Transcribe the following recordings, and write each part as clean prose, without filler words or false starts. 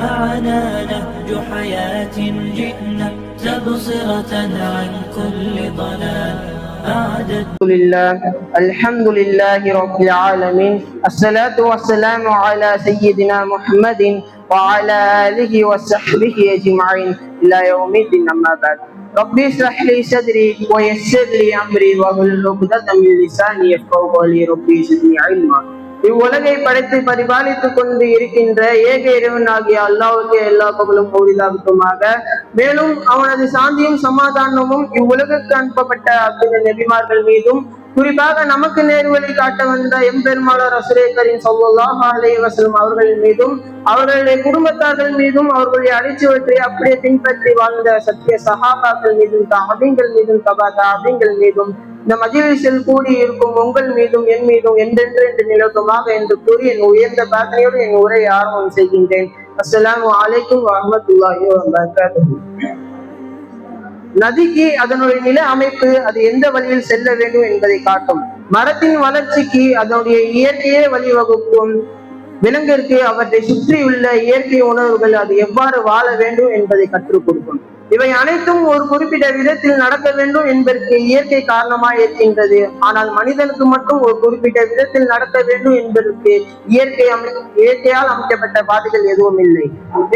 معنا نهج حياة جئنا تبصرة عن كل ضلال. الحمد لله رب العالمين. الصلاة والسلام على سيدنا محمد وعلى آله وصحبه أجمعين إلى يوم الدين. أما بعد، ربي اشرح لي صدري ويسر لي أمري واحلل عقدة من لساني يفقهوا قولي. ربي زدني علما. இவ்வுலகை படைத்து பரிபாலித்துக் கொண்டு இருக்கின்ற ஏக இறைவனாகிய அல்லாஹ்வுக்கு எல்லா புகழும் உரித்தாகட்டுமாக. மேலும் அவனது சாந்தியும் சமாதானமும் இவ்வுலகுக்கு அனுப்பப்பட்ட அத்தனை நபிமார்கள் மீதும், குறிப்பாக நமக்கு நேர்வழி காட்ட வந்த எம்பெருமானார் ரசூலே கரீம் ஸல்லல்லாஹு அலைஹி வஸல்லம் அவர்களின் மீதும், அவர்களுடைய குடும்பத்தார்கள் மீதும், அவர்களுடைய அடிச்சுவற்றை அப்படியே பின்பற்றி வாழ்ந்த சத்திய சஹாபாக்கள் மீதும், தாபீங்கள் மீதும், தபா தாபீங்கள் மீதும், இந்த மஜ்லிஸில் கூடி இருக்கும் உங்கள் மீதும் என் மீதும் என்றென்று நிலவுமாக என்று கூறி என் உயர்ந்த பிரார்த்தனையோடு என் உரையை ஆரம்பம் செய்கின்றேன். அஸ்ஸலாமு அலைக்கும் வரஹ்மத்துல்லாஹி வபரகாத்துஹு. நதிக்கு அதனுடைய நில அமைப்பு அது எந்த வழியில் செல்ல வேண்டும் என்பதை காட்டும். மரத்தின் வளர்ச்சிக்கு அதனுடைய இயற்கையே வழிவகுக்கும். விலங்கிற்கு அவற்றை சுற்றியுள்ள இயற்கை உணர்வுகள் அது எவ்வாறு வாழ வேண்டும் என்பதை கற்றுக் கொடுக்கும். இவை அனைத்தும் ஒரு குறிப்பிட்ட விதத்தில் நடக்க வேண்டும் என்பதற்கு இயற்கை காரணமாக இருக்கின்றது. ஆனால் மனிதனுக்கு மட்டும் ஒரு குறிப்பிட்ட விதத்தில் நடக்க வேண்டும் என்பதற்கு இயற்கையால் அமைக்கப்பட்ட பாதைகள் எதுவும் இல்லை.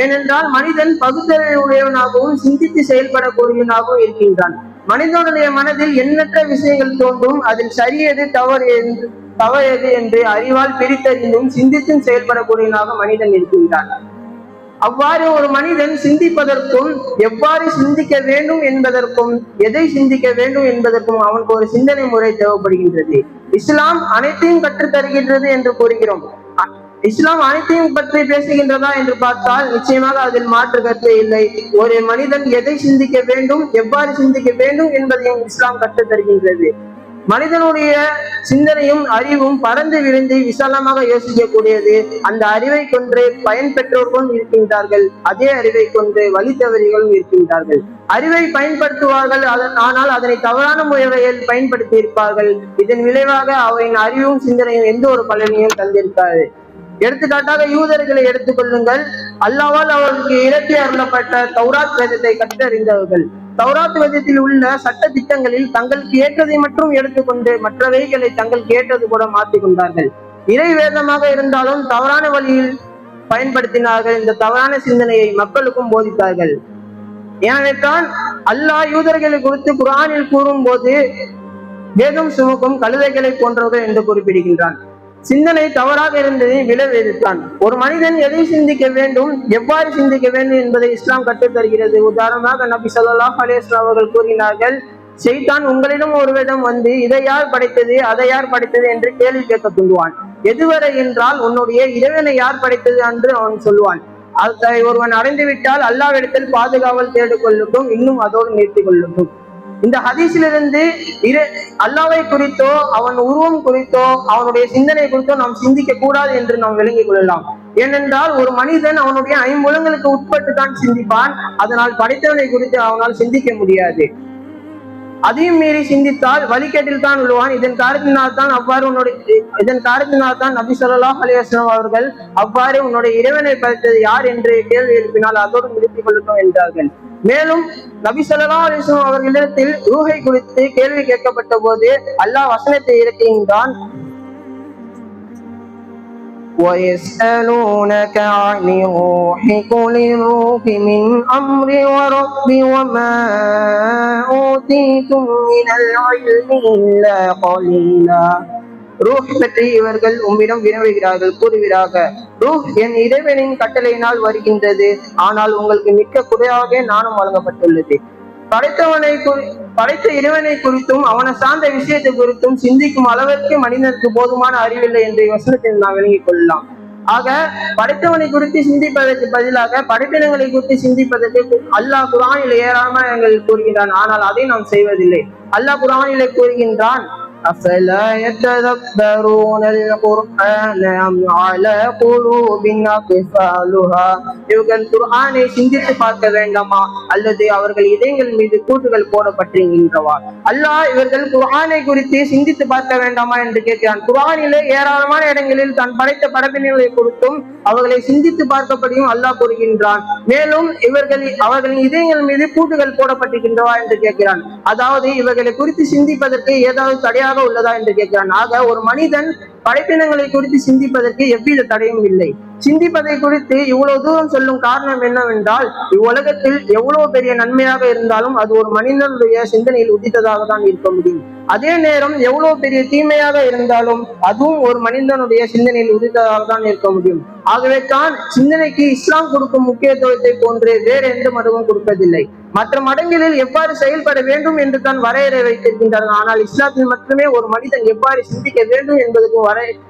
ஏனென்றால் மனிதன் பகுத்தறிவுடையவனாகவும் சிந்தித்து செயல்படக்கூடியவனாகவும் இருக்கின்றான். மனிதனுடைய மனதில் எண்ணற்ற விஷயங்கள் தோன்றும். அதில் சரியது தவறு என்று அறிவால் பிரித்தறிந்தும் சிந்தித்தும் செயல்படக்கூடியவனாக மனிதன் இருக்கின்றான். அவ்வாறு ஒரு மனிதன் சிந்திப்பதற்கும், எவ்வாறு சிந்திக்க வேண்டும் என்பதற்கும், எதை சிந்திக்க வேண்டும் என்பதற்கும் அவனுக்கு ஒரு சிந்தனை முறை தேவைப்படுகின்றது. இஸ்லாம் அனைத்தையும் கற்றுத் தருகின்றது என்று கூறுகிறோம். இஸ்லாம் அனைத்தையும் பற்றி பேசுகின்றதா என்று பார்த்தால் நிச்சயமாக அதில் மாற்று கருத்து இல்லை. ஒரு மனிதன் எதை சிந்திக்க வேண்டும், எவ்வாறு சிந்திக்க வேண்டும் என்பதையும் இஸ்லாம் கற்றுத் தருகின்றது. மனிதனுடைய சிந்தனையும் அறிவும் பறந்து விரிந்து விசாலமாக யோசிக்கக்கூடியது. அந்த அறிவை கொண்டு பயன் பெற்றோர்களும் இருக்கின்றார்கள், அதே அறிவை கொண்டு வழி தவறிகளும் இருக்கின்றார்கள். அறிவை பயன்படுத்துவார்கள், ஆனால் அதனை தவறான முறையில் பயன்படுத்தி இருப்பார்கள். இதன் விளைவாக அவரின் அறிவும் சிந்தனையும் எந்த ஒரு பலனையும் தந்திருக்காது. எடுத்துக்காட்டாக யூதர்களை எடுத்துக்கொள்ளுங்கள். அல்லாஹ்வால் அவர்களுக்கு இறக்கி அருளப்பட்ட தௌராத் வேதத்தை கற்றறிந்தவர்கள் தௌராத் வேதத்தில் உள்ள சட்ட திட்டங்களில் தங்களுக்கு ஏற்றதை மட்டும் எடுத்துக்கொண்டு மற்றவைகளை தங்களுக்கு ஏற்றது கூட மாற்றிக் கொண்டார்கள். இறை வேதமாக இருந்தாலும் தவறான வழியில் பயன்படுத்தினார்கள். இந்த தவறான சிந்தனையை மக்களுக்கும் போதித்தார்கள். ஏனென்றால் அல்லாஹ் யூதர்களை குறித்து குர்ஆனில் கூறும் போது வேதம் சுமக்கும் கழுதைகளை போன்றவர்கள் என்று குறிப்பிடுகின்றான். சிந்தனை தவறாக இருந்ததை விளைவித்தான். ஒரு மனிதன் எதை சிந்திக்க வேண்டும், எவ்வாறு சிந்திக்க வேண்டும் என்பதை இஸ்லாம் கற்றுத் தருகிறது. உதாரணமாக நபி ஸல்லல்லாஹு அலைஹி வஸல்லம் அவர்கள் கூறினார்கள், ஷைத்தான் உங்களிடம் ஒருவிடம் வந்து இதை யார் படைத்தது, அதை யார் படைத்தது என்று கேள்வி கேட்க தூண்டுவான். எதுவரை என்றால் உன்னுடைய இறைவனை யார் படைத்தது என்று அவன் சொல்லுவான். அதை ஒருவன் அடைந்து விட்டால் அல்லாஹ்விடத்தில் பாதுகாவல் தேடிக் கொள்ளட்டும், இன்னும் அதோடு நிறுத்திக் கொள்ளட்டும். இந்த ஹதீஸிலிருந்து அல்லாஹ்வை குறித்தோ, அவன் உருவம் குறித்தோ, அவனுடைய சிந்தனை குறித்தோ நாம் சிந்திக்க கூடாது என்று நாம் விளங்கிக் கொள்ளலாம். ஏனென்றால் ஒரு மனிதன் அவனுடைய ஐம்புலங்களுக்கு உட்பட்டு தான் சிந்திப்பான். அதனால் படைத்தவனை குறித்து அவனால் சிந்திக்க முடியாது. அதையும் மீறி சிந்தித்தால் வழிகேட்டில் தான் விழுவான். இதன் காரணத்தினால் தான் நபி ஸல்லல்லாஹு அலைஹி வஸல்லம் அவர்கள் அவ்வாறு உன்னுடைய இறைவனை படைத்தது யார் என்று கேள்வி எழுப்பினால் அதோடு நிறுத்திக் கொள்ளட்டும் என்றார்கள். மேலும் நபி ஸல்லல்லாஹு அலைஹி வஸல்லம் அவர்களிடத்தில் ரூஹை குறித்து கேள்வி கேட்கப்பட்ட போது அல்லாஹ் வசனத்தை இறக்குகின்றான். وَيَسْأَلُونَكَ عَنِ الرُّوحِ قُلِ الرُّوحُ مِنْ أَمْرِ رَبِّي وَمَا أُوتِيتُم مِّنَ الْعِلْمِ إِلَّا قَلِيلًا. ரூஹ் பற்றி இவர்கள் உம்மிடம் வினவுகிறார்கள். கூறுகிறார்கள், ரூஹ் என் இறைவனின் கட்டளையினால் வருகின்றது, ஆனால் உங்களுக்கு மிக்க குறையாக நானும் வழங்கப்பட்டுள்ளது. படைத்த இறைவனை குறித்தும் அவனை சார்ந்த விஷயத்தை குறித்தும் சிந்திக்கும் அளவிற்கு மனிதனுக்கு போதுமான அறிவில்லை என்ற வசனத்தில் நாம் விளங்கிக் கொள்ளலாம். ஆக படைத்தவனை குறித்து சிந்திப்பதற்கு பதிலாக படைப்பினங்களை குறித்து சிந்திப்பதற்கு அல்லாஹ் குர்ஆனில் ஏராளமாக கூறுகின்றான். ஆனால் அதை நாம் செய்வதில்லை. அல்லாஹ் குர்ஆனில் கூறுகின்றான், أفلا يتدبرون القرآن أم على قلوب أقفالها இவர்கள் குர்ஆனை சிந்தித்து பார்க்க வேண்டாமா அல்லது அவர்கள் இதயங்கள் மீது கூட்டுகள் போடப்பட்டிருக்கின்றவா? அல்லாஹ் இவர்கள் குர்ஆனை குறித்து சிந்தித்து பார்க்க வேண்டாமா என்று கேட்கிறான். குர்ஆனிலே ஏராளமான இடங்களில் தான் படைத்த படைப்பினங்களை குறித்தும் அவர்களை சிந்தித்து பார்க்கப்படியும் அல்லாஹ் கூறுகின்றான். மேலும் அவர்களின் இதயங்கள் மீது கூட்டுகள் போடப்பட்டிருக்கின்றவா என்று கேட்கிறான். அதாவது இவர்களை குறித்து சிந்திப்பதற்கு ஏதாவது தடையாக உள்ளதா என்று கேட்கிறான். ஆக ஒரு மனிதன் படைப்பினங்களை குறித்து சிந்திப்பதற்கு எவ்வித தடையும் இல்லை. சிந்திப்பதை குறித்து இவ்வளவு தூரம் சொல்லும் காரணம் என்னவென்றால், இவ்வுலகத்தில் எவ்வளவு பெரிய நன்மையாக இருந்தாலும் அது ஒரு மனிதனுடைய சிந்தனையில் உதித்ததாக தான் இருக்க முடியும். அதே நேரம் எவ்வளவு பெரிய தீமையாக இருந்தாலும் அதுவும் ஒரு மனிதனுடைய சிந்தனையில் உதித்ததாக தான் இருக்க முடியும். ஆகவே தான் சிந்தனைக்கு இஸ்லாம் கொடுக்கும் முக்கியத்துவத்தை போன்று வேறு எந்த மதமும் கொடுப்பதில்லை. மற்ற மடங்களில் எவ்வாறு செயல்பட வேண்டும் என்று தான் வரையறை வைத்திருக்கின்றார்கள். ஆனால் இஸ்லாத்தில் மட்டுமே ஒரு மனிதன் எவ்வாறு சிந்திக்க வேண்டும் என்பதற்கு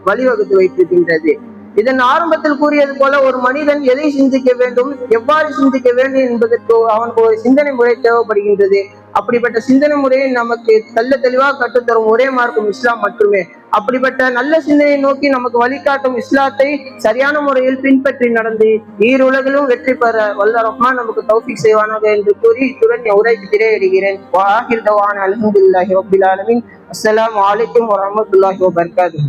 வழிவகுத்து வைத்திருக்கின்றது. இதன் ஆரம்பத்தில் கூறியது போல ஒரு மனிதன் எதை சிந்திக்க வேண்டும், எவ்வாறு சிந்திக்க வேண்டும் என்பதற்கு அவனுக்கு ஒரு சிந்தனை முறை தேவைப்படுகின்றது. அப்படிப்பட்ட சிந்தனை முறையை நமக்கு தெளிவாக கற்றுத்தரும் ஒரே மார்க்கம் இஸ்லாம் மட்டுமே. அப்படிப்பட்ட நல்ல சிந்தனையை நோக்கி நமக்கு வழிகாட்டும் இஸ்லாத்தை சரியான முறையில் பின்பற்றி நடந்து ஈருலகிலும் வெற்றி பெற வல்ல ரஹ்மான் நமக்கு தௌஃபீக் செய்வானாக என்று கூறி இத்துடன் உரைக்கு திரையிடுகிறேன். அல்ஹம்துலில்லாஹி ரப்பில் ஆலமீன். அஸ்ஸலாமு அலைக்கும் வரஹ்மத்துல்லாஹி வபரகாத்துஹு.